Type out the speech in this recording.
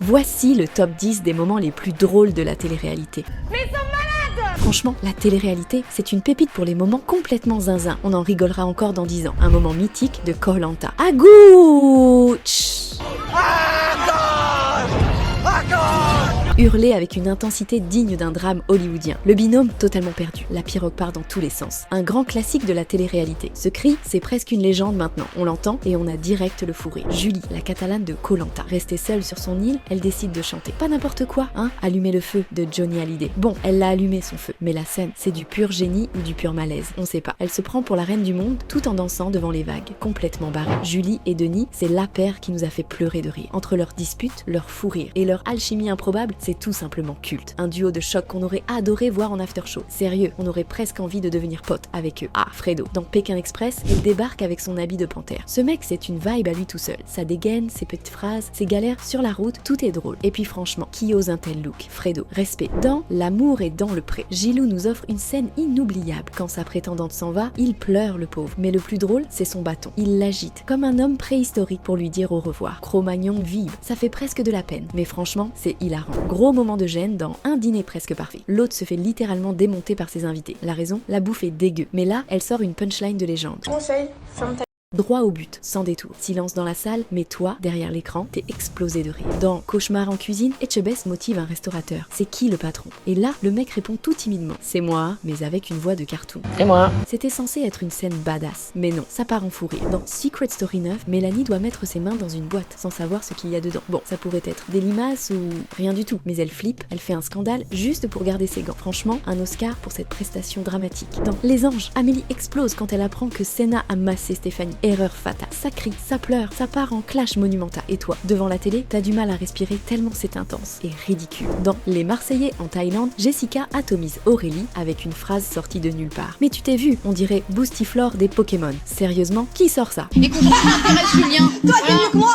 Voici le top 10 des moments les plus drôles de la télé-réalité. Mais ils sont malades! Franchement, la télé-réalité, c'est une pépite pour les moments complètement zinzin. On en rigolera encore dans 10 ans. Un moment mythique de Koh-Lanta. Agouch! Hurler avec une intensité digne d'un drame hollywoodien. Le binôme totalement perdu. La pirogue part dans tous les sens. Un grand classique de la télé-réalité. Ce cri, c'est presque une légende maintenant. On l'entend et on a direct le fou rire. Julie, la catalane de Koh-Lanta. Restée seule sur son île, elle décide de chanter. Pas n'importe quoi, hein? Allumer le feu de Johnny Hallyday. Bon, elle l'a allumé son feu. Mais la scène, c'est du pur génie ou du pur malaise. On sait pas. Elle se prend pour la reine du monde tout en dansant devant les vagues. Complètement barrée. Julie et Denis, c'est la paire qui nous a fait pleurer de rire. Entre leurs disputes, leur fou rire et leur alchimie improbable, c'est tout simplement culte. Un duo de choc qu'on aurait adoré voir en after show. Sérieux, on aurait presque envie de devenir pote avec eux. Ah, Fredo. Dans Pékin Express, il débarque avec son habit de panthère. Ce mec, c'est une vibe à lui tout seul. Sa dégaine, ses petites phrases, ses galères sur la route, tout est drôle. Et puis franchement, qui ose un tel look? Fredo. Respect. Dans L'amour est dans le pré, Gilou nous offre une scène inoubliable. Quand sa prétendante s'en va, il pleure le pauvre. Mais le plus drôle, c'est son bâton. Il l'agite comme un homme préhistorique pour lui dire au revoir. Cro-Magnon vive. Ça fait presque de la peine. Mais franchement, c'est hilarant. Gros moment de gêne dans Un dîner presque parfait. L'autre se fait littéralement démonter par ses invités. La raison, la bouffe est dégueu. Mais là, elle sort une punchline de légende. Conseil, ferme ta... Droit au but, sans détour. Silence dans la salle, mais toi, derrière l'écran, t'es explosé de rire. Dans Cauchemar en cuisine, Etchebest motive un restaurateur. C'est qui le patron? Et là, le mec répond tout timidement. C'est moi, mais avec une voix de cartoon. C'est moi. C'était censé être une scène badass, mais non, ça part en fou rire. Dans Secret Story 9, Mélanie doit mettre ses mains dans une boîte, sans savoir ce qu'il y a dedans. Bon, ça pourrait être des limaces ou rien du tout, mais elle flippe, elle fait un scandale juste pour garder ses gants. Franchement, un Oscar pour cette prestation dramatique. Dans Les Anges, Amélie explose quand elle apprend que Senna a massé Stéphanie. Erreur fatale. Ça crie, ça pleure, ça part en clash monumental. Et toi, devant la télé, t'as du mal à respirer tellement c'est intense et ridicule. Dans Les Marseillais en Thaïlande, Jessica atomise Aurélie avec une phrase sortie de nulle part. Mais tu t'es vu, on dirait Boostiflore des Pokémon. Sérieusement, qui sort ça? Écoute, on s'intéresse Julien. Toi, t'es mieux que moi!